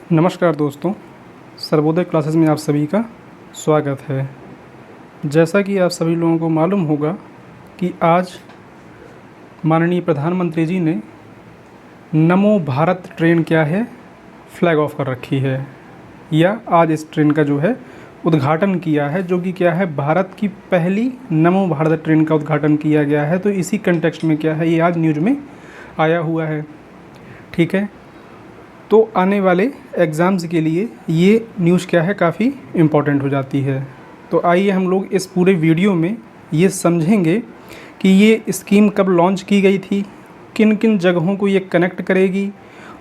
नमस्कार दोस्तों, सर्वोदय क्लासेस में आप सभी का स्वागत है। जैसा कि आप सभी लोगों को मालूम होगा कि आज माननीय प्रधानमंत्री जी ने नमो भारत ट्रेन क्या है फ्लैग ऑफ कर रखी है, या आज इस ट्रेन का जो है उद्घाटन किया है, जो कि क्या है भारत की पहली नमो भारत ट्रेन का उद्घाटन किया गया है। तो इसी कंटेक्स्ट में क्या है, ये आज न्यूज़ में आया हुआ है। ठीक है, तो आने वाले एग्ज़ाम्स के लिए ये न्यूज़ क्या है काफ़ी इम्पॉर्टेंट हो जाती है। तो आइए हम लोग इस पूरे वीडियो में ये समझेंगे कि ये स्कीम कब लॉन्च की गई थी, किन किन जगहों को ये कनेक्ट करेगी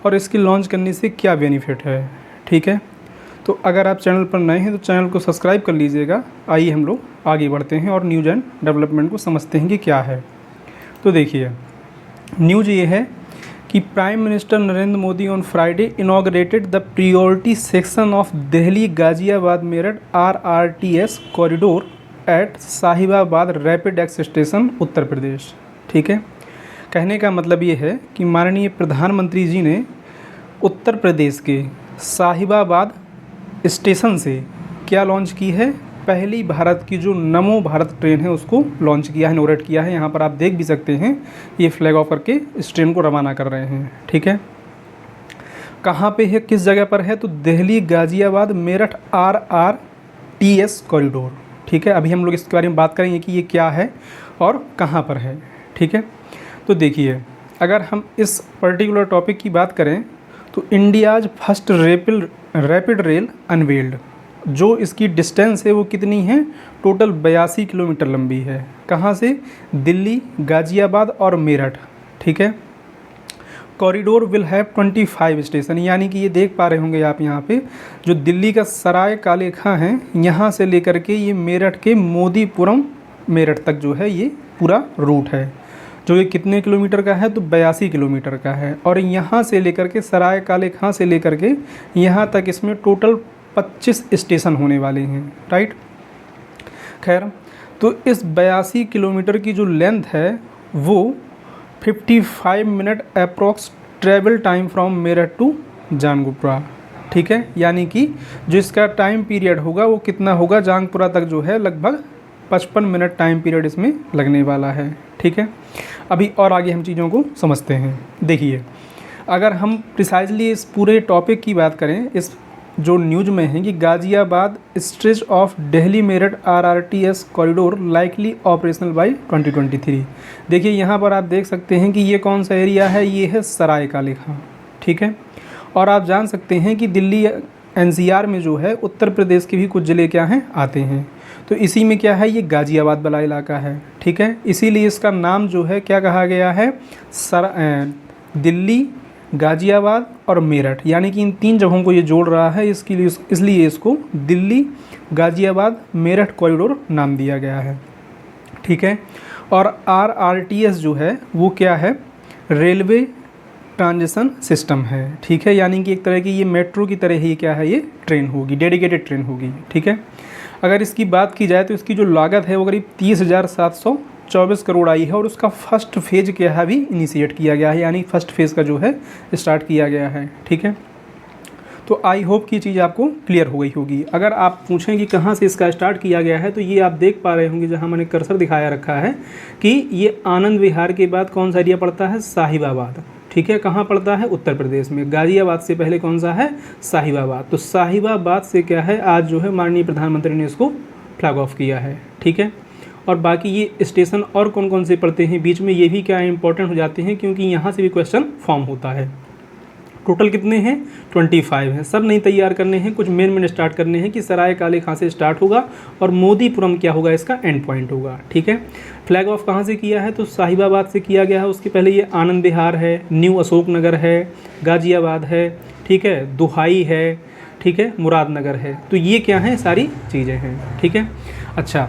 और इसके लॉन्च करने से क्या बेनिफिट है। ठीक है, तो अगर आप चैनल पर नए हैं तो चैनल को सब्सक्राइब कर लीजिएगा। आइए हम लोग आगे बढ़ते हैं और न्यूज़ एंड डेवलपमेंट को समझते हैं कि क्या है। तो देखिए, न्यूज़ ये है कि prime minister Narendra Modi on Friday inaugurated the priority section of Delhi Ghaziabad Meerut RRTS corridor at Sahibabad rapid X station Uttar Pradesh. ठीक है, कहने का मतलब ये है कि माननीय प्रधानमंत्री जी ने उत्तर प्रदेश के साहिबाबाद स्टेशन से क्या लॉन्च की है, पहली भारत की जो नमो भारत ट्रेन है उसको लॉन्च किया है, इनॉग्रेट किया है। यहाँ पर आप देख भी सकते हैं ये फ्लैग ऑफ करके इस ट्रेन को रवाना कर रहे हैं। ठीक है, कहाँ पे है, किस जगह पर है, तो दिल्ली गाजियाबाद मेरठ RRTS कॉरिडोर। ठीक है, अभी हम लोग इसके बारे में बात करेंगे कि ये क्या है और कहाँ पर है। ठीक है, तो देखिए, अगर हम इस पर्टिकुलर टॉपिक की बात करें तो India's first rapid rail unveiled, जो इसकी डिस्टेंस है वो कितनी है, टोटल 82 किलोमीटर लंबी है। कहाँ से, दिल्ली, गाजियाबाद और मेरठ। ठीक है, कॉरिडोर विल हैव 25 स्टेशन, यानी कि ये देख पा रहे होंगे आप यहाँ पे जो दिल्ली का सराय काले खां है, यहाँ से लेकर के ये मेरठ के मोदीपुरम मेरठ तक जो है ये पूरा रूट है, जो ये कितने किलोमीटर का है, तो 82 किलोमीटर का है। और यहाँ से लेकर के सराय काले खां से लेकर के यहाँ तक इसमें टोटल 25 स्टेशन होने वाले हैं। राइट, खैर, तो इस 82 किलोमीटर की जो लेंथ है वो 55 minute approx travel time from Meerut to Jangpura. ठीक है, यानी कि जो इसका टाइम पीरियड होगा वो कितना होगा, जानगपुरा तक जो है लगभग 55 मिनट टाइम पीरियड इसमें लगने वाला है। ठीक है, अभी और आगे हम चीज़ों को समझते हैं। देखिए, अगर हम प्रिसाइजली इस पूरे टॉपिक की बात करें, इस जो न्यूज़ में है कि Ghaziabad stretch of Delhi Meerut RRTS corridor likely operational by 2023। देखिए, यहाँ पर आप देख सकते हैं कि ये कौन सा एरिया है, ये है सराय काले खां। ठीक है, और आप जान सकते हैं कि दिल्ली NCR में जो है उत्तर प्रदेश के भी कुछ ज़िले क्या हैं, आते हैं। तो इसी में क्या है, ये गाजियाबाद वाला इलाका है। ठीक है, इसीलिए इसका नाम जो है क्या कहा गया है, दिल्ली, गाजियाबाद और मेरठ, यानी कि इन तीन जगहों को ये जोड़ रहा है, इसलिए इसको दिल्ली गाजियाबाद मेरठ कॉरिडोर नाम दिया गया है। ठीक है, और RRTS जो है वो क्या है, रेलवे ट्रांजिशन सिस्टम है। ठीक है, यानी कि एक तरह की ये मेट्रो की तरह ही क्या है, ये ट्रेन होगी, डेडिकेटेड ट्रेन होगी। ठीक है, अगर इसकी बात की जाए तो इसकी जो लागत है वो करीब 30,724 करोड़ आई है, और उसका फर्स्ट फेज़ क्या है अभी इनिशिएट किया गया है, यानी फर्स्ट फेज़ का जो है स्टार्ट किया गया है। ठीक है, तो आई होप की चीज़ आपको क्लियर हो गई होगी। अगर आप पूछें कि कहाँ से इसका स्टार्ट किया गया है, तो ये आप देख पा रहे होंगे जहाँ मैंने कर्सर दिखाया रखा है कि ये आनंद विहार के बाद कौन सा एरिया पड़ता है, साहिबाबाद। ठीक है, कहाँ पड़ता है, उत्तर प्रदेश में। गाजियाबाद से पहले कौन सा है, साहिबाबाद। तो साहिबाबाद से क्या है, आज जो है माननीय प्रधानमंत्री ने इसको फ्लैग ऑफ किया है। ठीक है, और बाकी ये स्टेशन और कौन कौन से पड़ते हैं बीच में, ये भी क्या इंपॉर्टेंट हो जाते हैं, क्योंकि यहाँ से भी क्वेश्चन फॉर्म होता है। टोटल कितने हैं, 25 हैं। सब नहीं तैयार करने हैं, कुछ मेन स्टार्ट करने हैं कि सराय काले खां से स्टार्ट होगा और मोदीपुरम क्या होगा, इसका एंड पॉइंट होगा। ठीक है, फ्लैग ऑफ कहाँ से किया है, तो साहिबाबाद से किया गया है। उसके पहले ये आनंद विहार है, न्यू अशोक नगर है, गाजियाबाद है, ठीक है, दुहाई है, ठीक है, मुरादनगर है। तो ये क्या है, सारी चीज़ें हैं। ठीक है, अच्छा,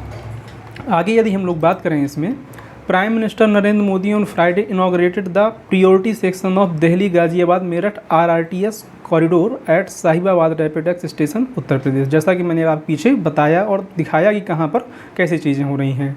आगे यदि हम लोग बात करें इसमें, prime minister Narendra Modi on Friday inaugurated the priority section of Delhi Ghaziabad Meerut RRTS corridor at Sahibabad rapid X station Uttar Pradesh. जैसा कि मैंने आप पीछे बताया और दिखाया कि कहाँ पर कैसी चीज़ें हो रही हैं।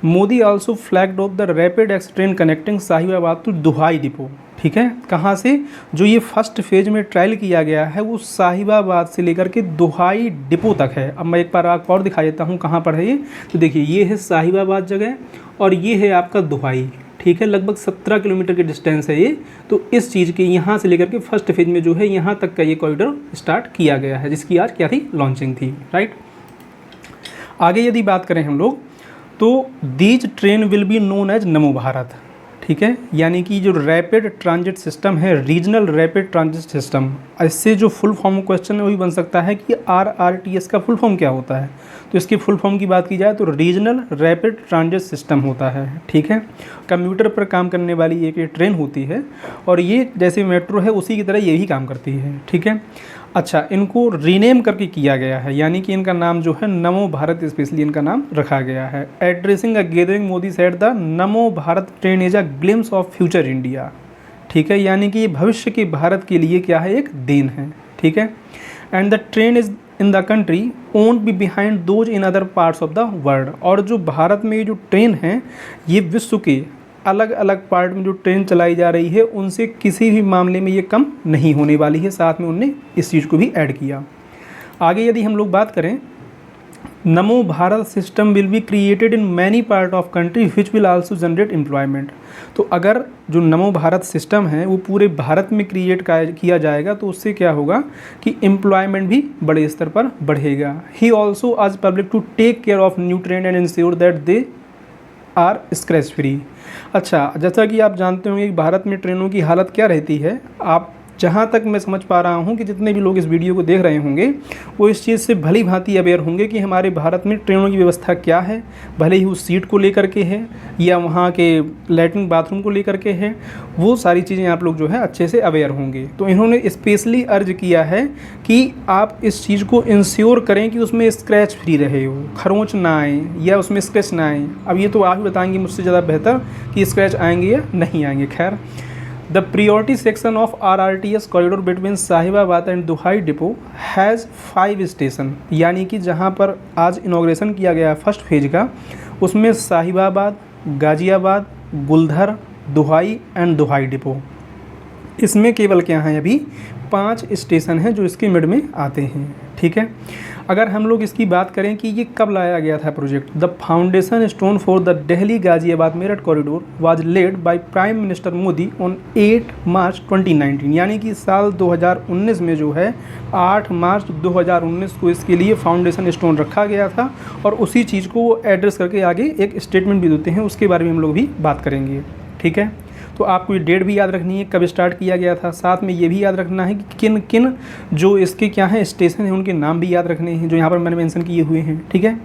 Modi also flagged off the rapid X train connecting Sahibabad to Duhai depot. ठीक है। कहाँ से? जो ये फर्स्ट फेज में ट्रायल किया गया है वो साहिबाबाद से लेकर के दोहाई डिपो तक है। अब मैं एक बार आपको और दिखा देता हूँ कहाँ पर है ये। तो देखिए ये है साहिबाबाद जगह और ये है आपका दोहाई, ठीक है। लगभग 17 किलोमीटर की डिस्टेंस है ये। तो इस चीज़ के यहाँ से लेकर के फर्स्ट फेज में जो है यहाँ तक का ये कॉरिडोर स्टार्ट किया गया है, जिसकी आज क्या थी? लॉन्चिंग थी, राइट। आगे यदि बात करें हम लोग तो these train will be known as Namo Bharat, ठीक है। यानी कि जो रैपिड ट्रांजिट सिस्टम है, रीजनल रैपिड ट्रांजिट सिस्टम, इससे जो फुल फॉर्म क्वेश्चन है वही बन सकता है कि RRTS का फुल फॉर्म क्या होता है। तो इसकी फुल फॉर्म की बात की जाए तो रीजनल रैपिड ट्रांजिट सिस्टम होता है, ठीक है। कंप्यूटर पर काम करने वाली एक ये ट्रेन होती है और ये जैसे मेट्रो है उसी की तरह ये भी काम करती है, ठीक है। अच्छा, इनको रीनेम करके किया गया है, यानी कि इनका नाम जो है नमो भारत स्पेशली इनका नाम रखा गया है। Addressing a gathering Modi said the Namo Bharat train is a glimpse of future India, ठीक है। यानी कि भविष्य के भारत के लिए क्या है? एक देन है, ठीक है। And the train is in the country owned B behind those in other parts of the world. और जो भारत में जो ट्रेन है ये विश्व के अलग अलग पार्ट में जो ट्रेन चलाई जा रही है उनसे किसी भी मामले में ये कम नहीं होने वाली है। साथ में उनने इस चीज़ को भी ऐड किया। आगे यदि हम लोग बात करें, नमो Bharat system will be created in many part of country which will also generate employment. तो अगर जो नमो भारत सिस्टम है वो पूरे भारत में क्रिएट किया जाएगा तो उससे क्या होगा कि एम्प्लॉयमेंट भी बड़े स्तर पर बढ़ेगा। ही ऑल्सो आज public to take care of new train and ensure that they are scratch free. अच्छा, जैसा कि आप जानते होंगे कि भारत में ट्रेनों की हालत क्या रहती है। आप जहाँ तक मैं समझ पा रहा हूँ कि जितने भी लोग इस वीडियो को देख रहे होंगे वो इस चीज़ से भली भांति अवेयर होंगे कि हमारे भारत में ट्रेनों की व्यवस्था क्या है, भले ही उस सीट को लेकर के है या वहाँ के लैट्रिन बाथरूम को लेकर के है, वो सारी चीज़ें आप लोग जो है अच्छे से अवेयर होंगे। तो इन्होंने स्पेशली अर्ज किया है कि आप इस चीज़ को इंश्योर करें कि उसमें स्क्रैच फ्री रहे, हो खरोंच ना आए या उसमें स्क्रैच ना आए। अब ये तो आप ही बताएंगे मुझसे ज़्यादा बेहतर कि स्क्रैच आएंगे या नहीं आएंगे। खैर, The priority section of RRTS corridor between Sahibabad and Duhai depot has 5 station, यानी कि जहां पर आज इनॉग्रेशन किया गया फर्स्ट फेज का उसमें साहिबाबाद, गाजियाबाद, गुलधर, दोहाई एंड दोहाई डिपो, इसमें केवल क्या है अभी 5 स्टेशन हैं जो इसके मिड में आते हैं, ठीक है। अगर हम लोग इसकी बात करें कि ये कब लाया गया था project, the foundation stone for the Delhi Ghaziabad Meerut corridor was led by prime minister Modi on 8 मार्च 2019, यानी कि साल 2019 में जो है 8 मार्च 2019 को इसके लिए फाउंडेशन स्टोन रखा गया था। और उसी चीज़ को वो एड्रेस करके आगे एक स्टेटमेंट भी देते हैं, उसके बारे में हम लोग भी बात करेंगे, ठीक है। तो आपको ये डेट भी याद रखनी है कब स्टार्ट किया गया था, साथ में ये भी याद रखना है कि किन किन जो इसके क्या हैं स्टेशन हैं उनके नाम भी याद रखने हैं जो यहाँ पर मैंने मेंशन किए हुए हैं, ठीक है।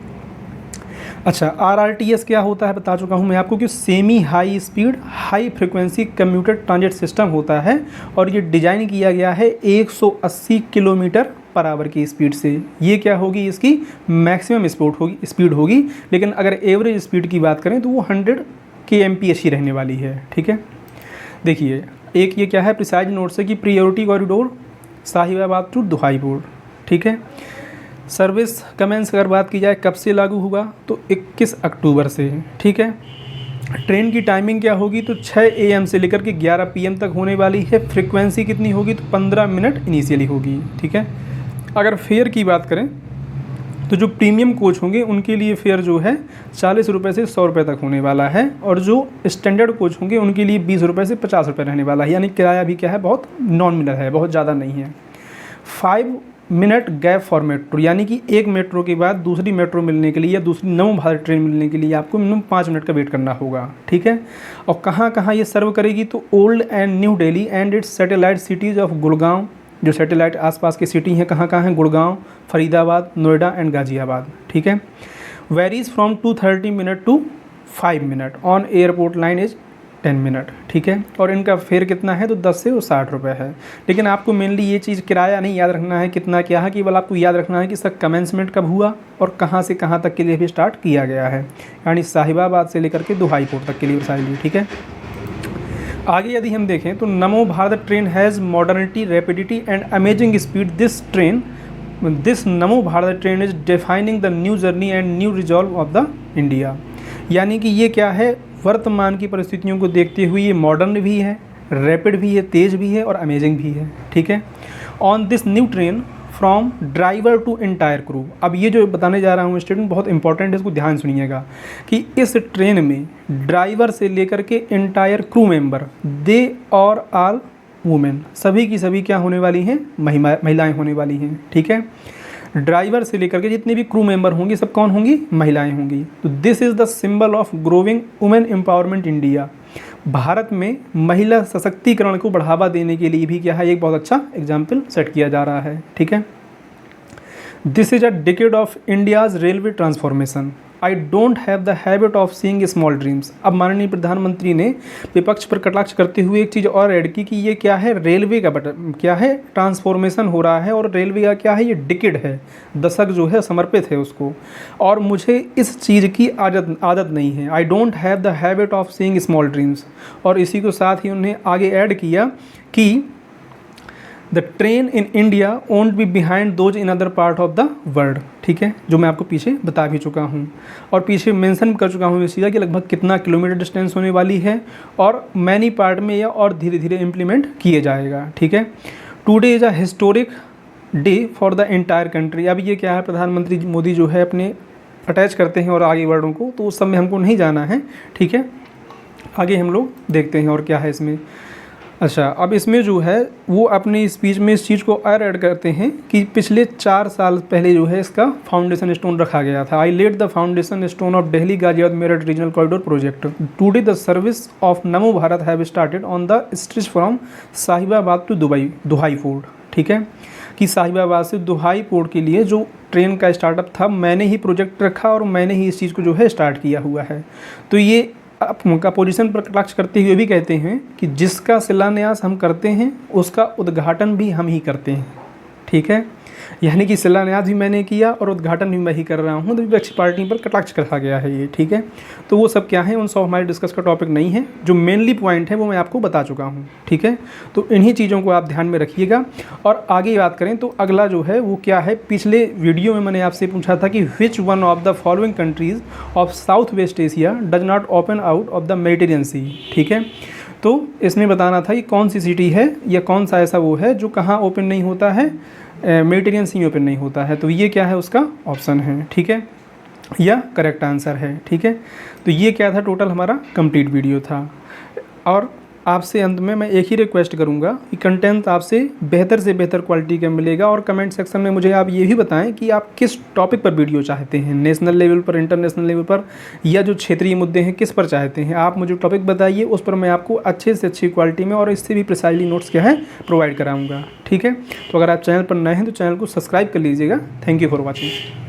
अच्छा, RRTS क्या होता है बता चुका हूँ मैं आपको कि semi high speed high frequency commuter transit system होता है और ये डिज़ाइन किया गया है 180 किलोमीटर पर आवर की स्पीड से। ये क्या होगी, इसकी मैक्सिमम स्पीड होगी, लेकिन अगर एवरेज स्पीड की बात करें तो वो 100 kmph ही रहने वाली है, ठीक है। देखिए, एक ये क्या है प्रिसाइज नोट से कि प्रियोरिटी कॉरिडोर साहिबाबाद टू दोहाईपुर, ठीक है। सर्विस कमेंस अगर बात की जाए कब से लागू हुआ तो 21 अक्टूबर से, ठीक है। ट्रेन की टाइमिंग क्या होगी तो 6 AM से लेकर के 11 PM तक होने वाली है। फ्रीक्वेंसी कितनी होगी तो 15 मिनट इनिशियली होगी, ठीक है। अगर फेयर की बात करें तो जो प्रीमियम कोच होंगे उनके लिए फेयर जो है 40 रुपये से 100 रुपये तक होने वाला है और जो स्टैंडर्ड कोच होंगे उनके लिए 20 रुपये से 50 रुपये रहने वाला है। यानी किराया भी क्या है बहुत नॉमिनल है, बहुत ज़्यादा नहीं है। 5 मिनट गैप फॉर मेट्रो, यानी कि एक मेट्रो के बाद दूसरी मेट्रो मिलने के लिए या दूसरी नमो भारत ट्रेन मिलने के लिए आपको मिनिमम 5 मिनट का वेट करना होगा, ठीक है। और कहाँ कहाँ ये सर्व करेगी तो old and new Delhi and its satellite cities of Gurgaon, जो सैटेलाइट आसपास की सिटी हैं कहाँ कहाँ हैं, गुड़गांव, फरीदाबाद, नोएडा एंड गाजियाबाद, ठीक है। Varies from 230 minute to 5 minute, on airport line is 10 minute, ठीक है। और इनका फेयर कितना है तो 10 से 60 रुपये है। लेकिन आपको मेनली ये चीज़ किराया नहीं याद रखना है कितना क्या है, केवल आपको याद रखना है कि इसका कमेंसमेंट कब हुआ और कहाँ से कहाँ तक के लिए भी स्टार्ट किया गया है, यानी साहिबाबाद से लेकर के दोहाईपुर तक के लिए सारी, ठीक है। आगे यदि हम देखें तो Namo Bharat train has modernity, rapidity and amazing speed. This Namo Bharat train is defining the new journey and new resolve of the India. यानी कि ये क्या है, वर्तमान की परिस्थितियों को देखते हुए ये मॉडर्न भी है, रैपिड भी है, तेज़ भी है और अमेजिंग भी है, ठीक है। On this new train from driver to entire crew, अब ये जो बताने जा रहा हूँ स्टूडेंट बहुत इंपॉर्टेंट है, इसको ध्यान सुनिएगा कि इस ट्रेन में ड्राइवर से लेकर के एंटायर क्रू मेंबर दे और आल वुमेन, सभी की सभी क्या होने वाली हैं, महिलाएं होने वाली हैं, ठीक है। ड्राइवर से लेकर के जितने भी क्रू मेंबर होंगे सब कौन होंगी, महिलाएं होंगी। तो this is the symbol of growing women empowerment India, Bharat में महिला सशक्तिकरण को बढ़ावा देने के लिए भी क्या है, एक बहुत अच्छा एग्जाम्पल सेट किया जा रहा है, ठीक है। This is a decade of India's railway transformation, I don't have the habit of seeing small dreams. अब माननीय प्रधानमंत्री ने विपक्ष पर कटाक्ष करते हुए एक चीज़ और ऐड की कि ये क्या है, रेलवे का क्या है, ट्रांसफॉर्मेशन हो रहा है और रेलवे का क्या है, ये डिकेड है, दशक जो है समर्पित है उसको, और मुझे इस चीज़ की आदत नहीं है, I don't have the habit of seeing small dreams. और इसी को साथ ही उन्हें आगे ऐड किया कि the train in India won't be behind those in other part of the world, ठीक है, जो मैं आपको पीछे बता भी चुका हूँ और पीछे मेंशन कर चुका हूँ इस चीज़ कि लगभग कितना किलोमीटर डिस्टेंस होने वाली है और मैनी पार्ट में यह और धीरे धीरे इम्प्लीमेंट किए जाएगा, ठीक है। Today is a historic day for the entire country. अब ये क्या है, प्रधानमंत्री मोदी जो है अपने अटैच करते हैं और आगे वर्डों को, तो उस समय हमको नहीं जाना है, ठीक है। आगे हम लोग देखते हैं और क्या है इसमें। अच्छा, अब इसमें जो है वो अपनी स्पीच में इस चीज़ को और ऐड करते हैं कि पिछले 4 साल पहले जो है इसका फाउंडेशन स्टोन रखा गया था। I laid the foundation stone of Delhi Ghaziabad Meerut regional corridor project. Today the service of Namo Bharat have started on the stretch from Sahibabad to Duhai port, ठीक है, कि साहिबाबाद से दुहाई पोर्ट के लिए जो ट्रेन का स्टार्टअप था मैंने ही प्रोजेक्ट रखा और मैंने ही इस चीज़ को जो है स्टार्ट किया हुआ है। तो ये उनका पोजीशन पर कटाक्ष करते हुए भी कहते हैं कि जिसका शिलान्यास हम करते हैं उसका उद्घाटन भी हम ही करते हैं, ठीक है, यानी कि शिलान्यास भी मैंने किया और उद्घाटन भी मैं ही कर रहा हूँ, तो विपक्षी पार्टी पर कटाक्ष करा गया है ये, ठीक है। तो वो सब क्या है, उन सब हमारे डिस्कस का टॉपिक नहीं है, जो मेनली पॉइंट है वो मैं आपको बता चुका हूँ, ठीक है। तो इन्हीं चीज़ों को आप ध्यान में रखिएगा। और आगे बात करें तो अगला जो है वो क्या है, पिछले वीडियो में मैंने आपसे पूछा था कि which one of the following countries of south west Asia does not open out of the Mediterranean sea, ठीक है। तो इसमें बताना था कि कौन सी सिटी है या कौन सा ऐसा वो है जो कहाँ ओपन नहीं होता है, मेडिटेरियन सी ओपन नहीं होता है। तो ये क्या है, उसका ऑप्शन है, ठीक है, या करेक्ट आंसर है, ठीक है। तो ये क्या था, टोटल हमारा कंप्लीट वीडियो था। और आपसे अंत में मैं एक ही रिक्वेस्ट करूंगा कि कंटेंट आपसे बेहतर से बेहतर क्वालिटी का मिलेगा और कमेंट सेक्शन में मुझे आप ये भी बताएं कि आप किस टॉपिक पर वीडियो चाहते हैं, नेशनल लेवल पर, इंटरनेशनल लेवल पर, या जो क्षेत्रीय मुद्दे हैं किस पर चाहते हैं। आप मुझे टॉपिक बताइए, उस पर मैं आपको अच्छे से अच्छी क्वालिटी में और इससे भी प्रिसाइजली नोट्स क्या है प्रोवाइड कराऊँगा, ठीक है। तो अगर आप चैनल पर नए हैं तो चैनल को सब्सक्राइब कर लीजिएगा। Thank you for watching.